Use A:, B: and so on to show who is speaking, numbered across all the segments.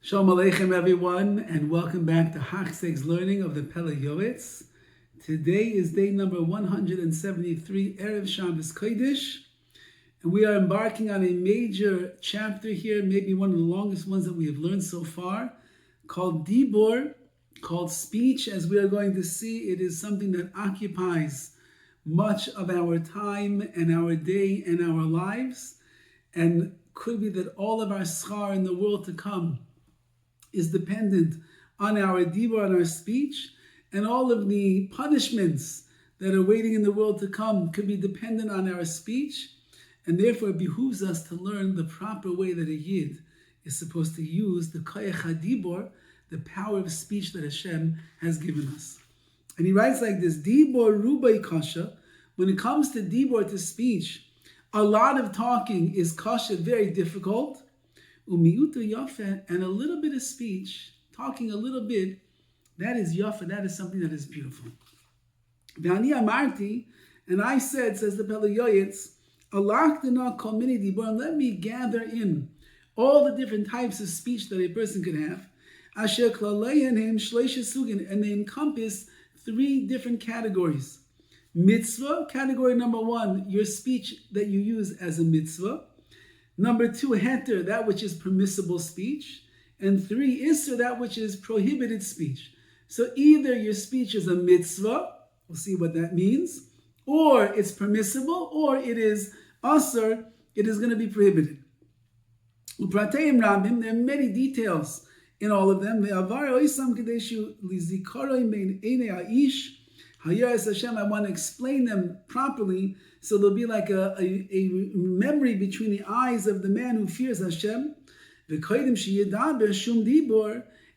A: Shalom Aleichem, everyone, and welcome back to Hachzeg's learning of the Pele Yoetz. Today is day number 173, Erev Shabbos Kodesh, and we are embarking on a major chapter here, maybe one of the longest ones that we have learned so far, called Dibor, called speech. As we are going to see, it is something that occupies much of our time and our day and our lives, and could be that all of our schar in the world to come is dependent on our dibur, on our speech, and all of the punishments that are waiting in the world to come could be dependent on our speech, and therefore it behooves us to learn the proper way that a yid is supposed to use the koyach hadibur, the power of speech that Hashem has given us. And he writes like this: Dibur rubai kasha. When it comes to dibur, to speech, a lot of talking is kasha, very difficult. Umiyuta yafa, and a little bit of speech, talking a little bit, that is yafa, that is something that is beautiful. V'ani amarti, and I said, says the Pele Yoetz, alachtana kol mini dibur, let me gather in all the different types of speech that a person could have. Asher klalein hem shleisha sugin, and they encompass three different categories. Mitzvah, category number one, your speech that you use as a mitzvah. Number two, heter, that which is permissible speech. And three, isser, that which is prohibited speech. So either your speech is a mitzvah, we'll see what that means, or it's permissible, or it is asser, it is going to be prohibited. Uprateim rabim, there are many details in all of them. Hashem, I want to explain them properly, so there'll be like a memory between the eyes of the man who fears Hashem.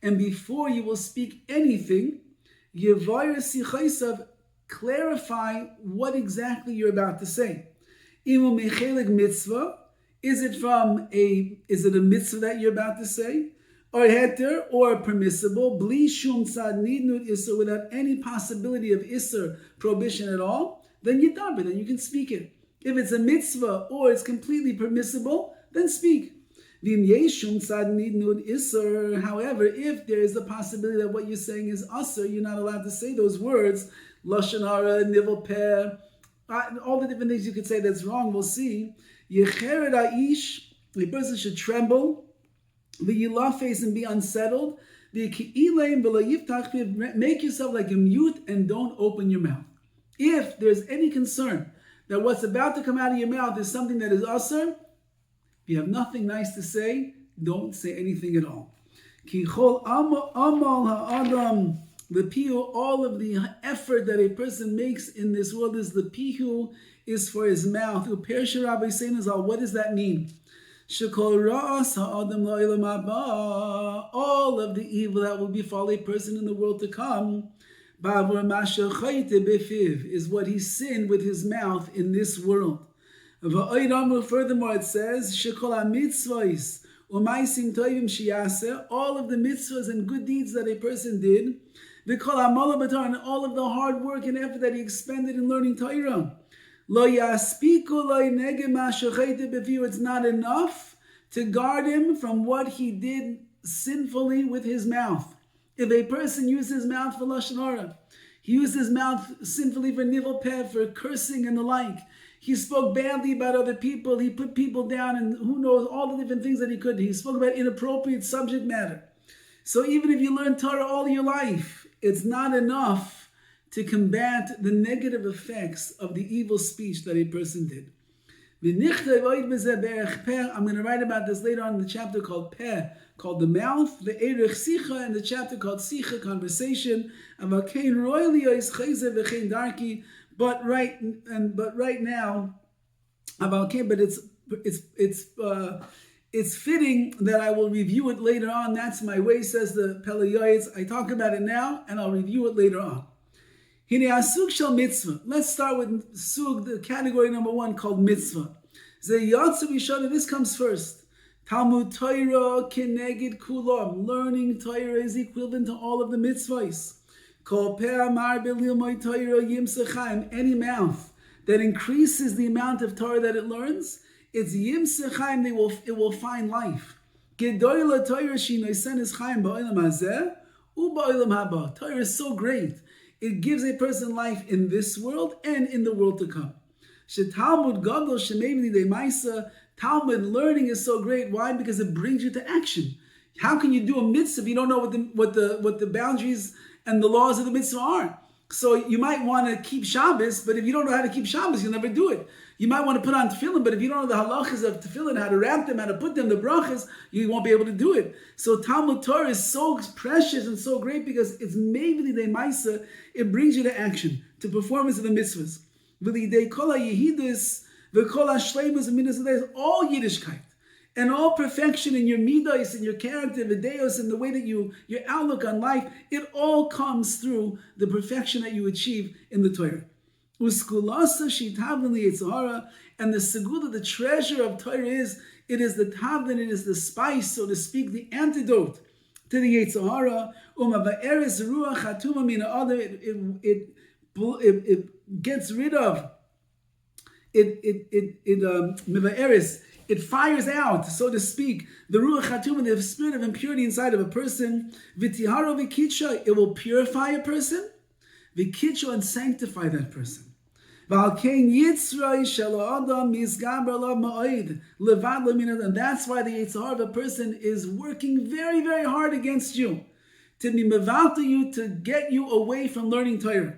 A: And before you will speak anything, clarify what exactly you're about to say. Is it a mitzvah that you're about to say? Or heter, or permissible, bli shum tzad nidnud isser, without any possibility of isser, prohibition at all, then you daber, then you can speak it. If it's a mitzvah or it's completely permissible, then speak. Vim yeshum tzad nidnud isser. However, if there is the possibility that what you're saying is asser, you're not allowed to say those words, lashon hara, nivel peh, all the different things you could say that's wrong, we'll see. Yecheret aish, a person should tremble. Face and be unsettled. Make yourself like a mute and don't open your mouth. If there's any concern that what's about to come out of your mouth is something that is asr, if you have nothing nice to say, don't say anything at all. The pihu, all of the effort that a person makes in this world is the pihu, is for his mouth. Rabbi what does that mean? All of the evil that will befall a person in the world to come is what he sinned with his mouth in this world. Furthermore, it says all of the mitzvahs and good deeds that a person did, and all of the hard work and effort that he expended in learning Torah. It's not enough to guard him from what he did sinfully with his mouth. If a person uses his mouth for lashon hara, he used his mouth sinfully for nivel peh, for cursing and the like. He spoke badly about other people. He put people down, and who knows all the different things that he could. He spoke about inappropriate subject matter. So even if you learn Torah all your life, it's not enough to combat the negative effects of the evil speech that a person did. I'm going to write about this later on in the chapter called Peh, called the mouth, the Erech Sicha, and the chapter called Sicha, conversation. But right now, it's fitting that I will review it later on. That's my way, says the Pele Yoetz. I talk about it now, and I'll review it later on. Let's start with sug, the category number one called mitzvah. This comes first. Talmud Torah keneged kulam. Learning Torah is equivalent to all of the mitzvahs. Any mouth that increases the amount of Torah that it learns, it's yimsechaim, it will find life. Gedoyla Torah shinoisen is chaim ba'olam hazeh u'ba'olam haba. Torah is so great. It gives a person life in this world and in the world to come. Shetalmud gadol shemevni demaisa. Talmud learning is so great. Why? Because it brings you to action. How can you do a mitzvah if you don't know what the boundaries and the laws of the mitzvah are? So you might want to keep Shabbos, but if you don't know how to keep Shabbos, you'll never do it. You might want to put on tefillin, but if you don't know the halachas of tefillin, how to wrap them, how to put them, the brachas, you won't be able to do it. So Talmud Torah is so precious and so great because it's maybe the maisa. It brings you to action, to performance of the mitzvahs. All Yiddishkeit and all perfection in your midos, in your character, videos, and the way that your outlook on life, it all comes through the perfection that you achieve in the Torah. And the segula, the treasure of Torah it is the tavlin, it is the spice, so to speak, the antidote to the Yetzer Hara. It gets rid of it fires out, so to speak, the ruach hatumah, the spirit of impurity inside of a person. V'tiharo v'kitsha, it will purify a person, v'kitsha, and sanctify that person. V'alkein yitzray shelo adam mizgaber alav ma'od levad leminad, and that's why the Yetzer Hara of a person is working very, very hard against you, to be mevalta you, to get you away from learning Torah.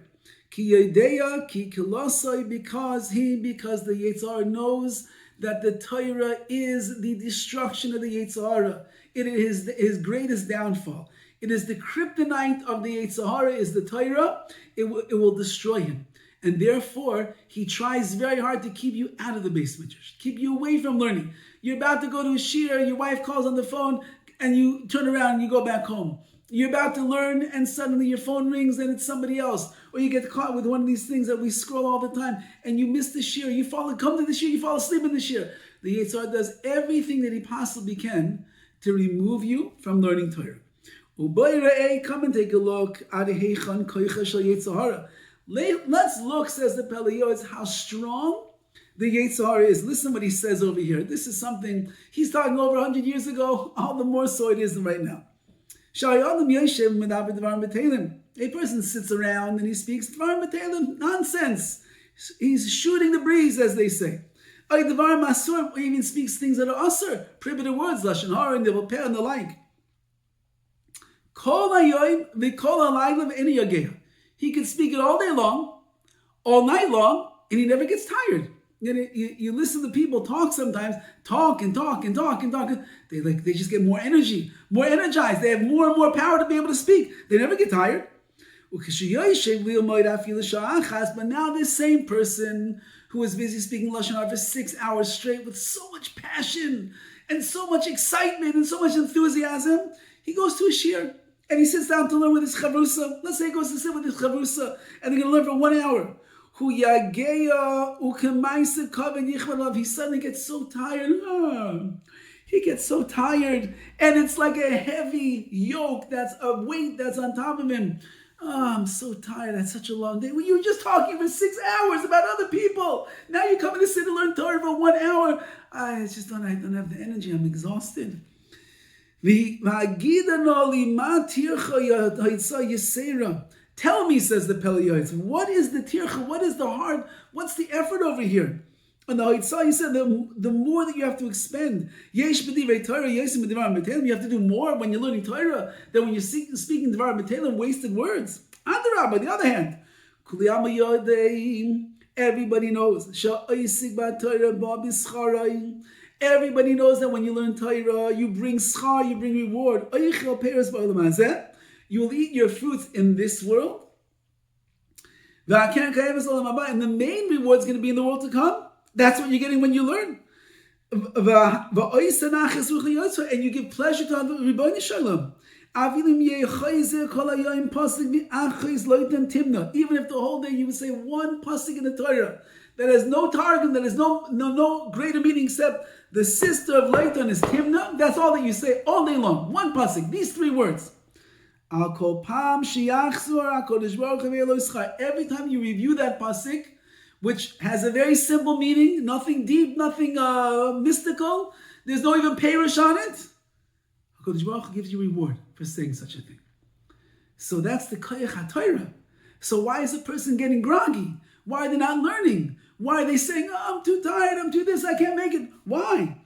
A: Ki yedeya ki kilosai, because the Yetzer Hara knows that the Torah is the destruction of the Yetzer Hara. It is his greatest downfall. It is the kryptonite of the Yetzer Hara, is the Torah. It will destroy him. And therefore, he tries very hard to keep you out of the Beis Midrash, keep you away from learning. You're about to go to a shiur, your wife calls on the phone, and you turn around and you go back home. You're about to learn, and suddenly your phone rings and it's somebody else. Or you get caught with one of these things that we scroll all the time, and you miss the shiur. Come to the shiur, you fall asleep in the shiur. The Yetzer Hara does everything that he possibly can to remove you from learning Torah. Come and take a look. Let's look, says the Pele Yoetz, how strong the Yetzer Hara is. Listen what he says over here. This is something he's talking over 100 years ago. All the more so it is right now. A person sits around and he speaks nonsense. He's shooting the breeze, as they say. He even speaks things that are asur, prohibited words, lashon hara, and the like. He can speak it all day long, all night long, and he never gets tired. You listen to people talk sometimes, talk. They just get more energy, more energized. They have more and more power to be able to speak. They never get tired. But now this same person who is busy speaking lashon hara for 6 hours straight with so much passion and so much excitement and so much enthusiasm, he goes to a shiur and he sits down to learn with his chavrusa. Let's say he goes to sit with his chavrusa and they're going to learn for 1 hour. He suddenly gets so tired. He gets so tired, and it's like a heavy yoke, that's a weight that's on top of him. I'm so tired. That's such a long day. Well, you were just talking for 6 hours about other people. Now you're coming to sit and learn Torah for 1 hour. I don't have the energy. I'm exhausted. Tell me, says the Pele Yoetz, what is the tircha? What is the hard? What's the effort over here? And the Hoitzah, he said, the more that you have to expend. You have to do more when you're learning Torah than when you're speaking Devar B'Telem, wasted words. On the other hand, everybody knows. Everybody knows that when you learn Torah, you bring schar, you bring reward. You will eat your fruits in this world. And the main reward is going to be in the world to come. That's what you're getting when you learn. And you give pleasure to the Rebbeinu Shalom. Even if the whole day you would say one pasuk in the Torah that has no targum, that has no greater meaning except the sister of Leighton is Timna, that's all that you say all day long. One pasuk, these 3 words. Every time you review that pasuk, which has a very simple meaning, nothing deep, nothing mystical, there's no even perush on it. HaKadosh Baruch Hu gives you reward for saying such a thing. So that's the Koyach HaTorah. So why is a person getting groggy? Why are they not learning? Why are they saying, oh, I'm too tired, I'm too this, I can't make it? Why?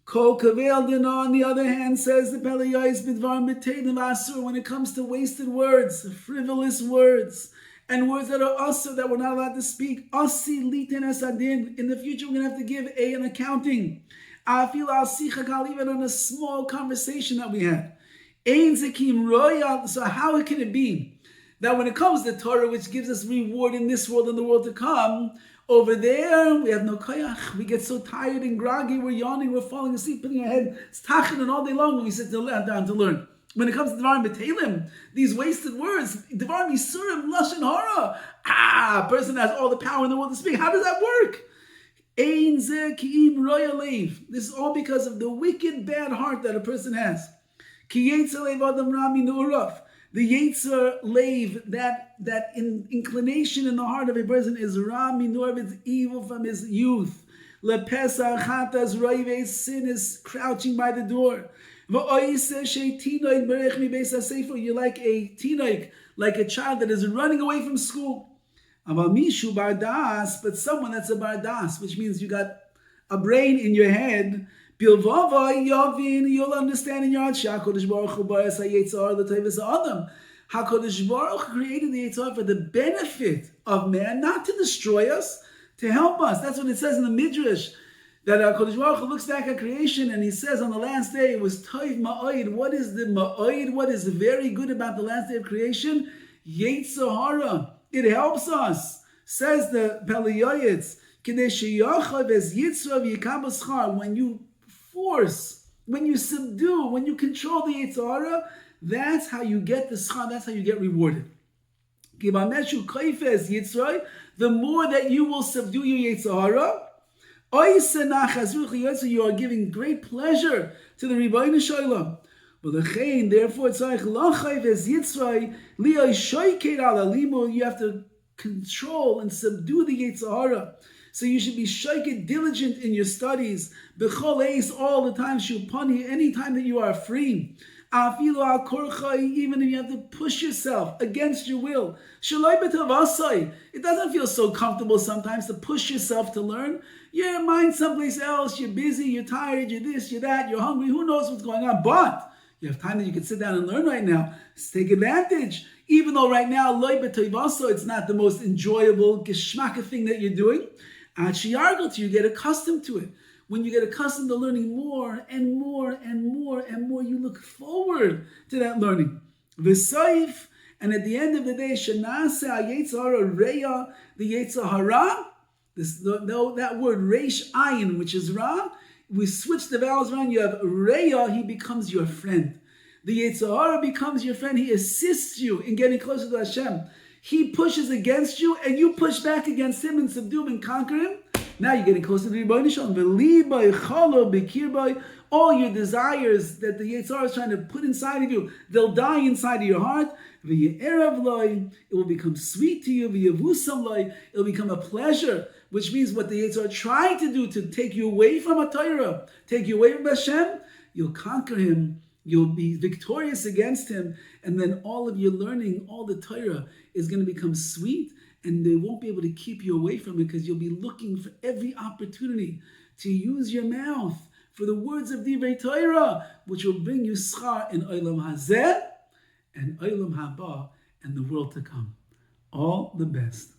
A: Kol Kavel Dina, on the other hand, says the Pele Yoetz Bidvar Miteilim Asur, when it comes to wasted words, frivolous words, and words that are also that we're not allowed to speak. Asi liten esadin. In the future, we're going to have to give an accounting. I feel I'll see even on a small conversation that we had. Ein zekim royal. So how can it be that when it comes to Torah, which gives us reward in this world and the world to come, over there we have no koyach. We get so tired and groggy, we're yawning, we're falling asleep, putting our head stachin all day long when we sit down to learn. When it comes to Devarim B'Teilim, these wasted words, Devarim Yisurim, Lashon Hara, a person has all the power in the world to speak. How does that work? Ein zeh ki'im roya leiv. This is all because of the wicked, bad heart that a person has. Ki yetzer leiv adam rami nu'urav. The yetzer leiv, that inclination in the heart of a person is rami nu'urav, it's evil from his youth. Lepesach chatas roives, sin is crouching by the door. You're like a tinoik, like a child that is running away from school. But someone that's a bardas, which means you got a brain in your head, you'll understand in your heart, HaKadosh Baruch Hu created the Yitzhak for the benefit of man, not to destroy us, to help us. That's what it says in the Midrash. That HaKadosh Baruch Hu looks back at creation and he says on the last day it was Toiv Ma'oid. What is the Ma'oid? What is very good about the last day of creation? Yetzer Hara. It helps us. Says the Pele Yoetz, when you force, when you subdue, when you control the Yetzer Hara, that's how you get the schar, that's how you get rewarded. The more that you will subdue your Yetzer Hara, you are giving great pleasure to the Rebbeinu Shalom. Therefore, you have to control and subdue the Yetzer Hara. So you should be shayked, diligent in your studies. B'chol eis, all the time, shupani, any time that you are free. Afilu al korchai, even if you have to push yourself against your will. Shaloi b'tavasai. It doesn't feel so comfortable sometimes to push yourself to learn. Your mind someplace else, you're busy, you're tired, you're this, you're that, you're hungry, who knows what's going on. But you have time that you can sit down and learn right now. Let's take advantage. Even though right now, loi b'tavasai, it's not the most enjoyable, geschmacka thing that you're doing. You get accustomed to it. When you get accustomed to learning more and more and more and more, you look forward to that learning. V'saif, and at the end of the day, shenase ha'yetzer hara reya, the yetzer hara, that word reish ayin, which is ra, we switch the vowels around, you have reya, he becomes your friend. The yetzer hara becomes your friend, he assists you in getting closer to Hashem. He pushes against you, and you push back against him and subdue him and conquer him. Now you're getting closer to the Rebbeinu Shalom. All your desires that the Yetzer Hara is trying to put inside of you, they'll die inside of your heart. It will become sweet to you. It will become a pleasure, which means what the Yetzer Hara trying to do to take you away from a Torah, take you away from Hashem, you'll conquer him. You'll be victorious against him, and then all of your learning, all the Torah, is going to become sweet, and they won't be able to keep you away from it because you'll be looking for every opportunity to use your mouth for the words of Divrei Torah, which will bring you schar in Olam Hazeh and Olam Haba and the world to come. All the best.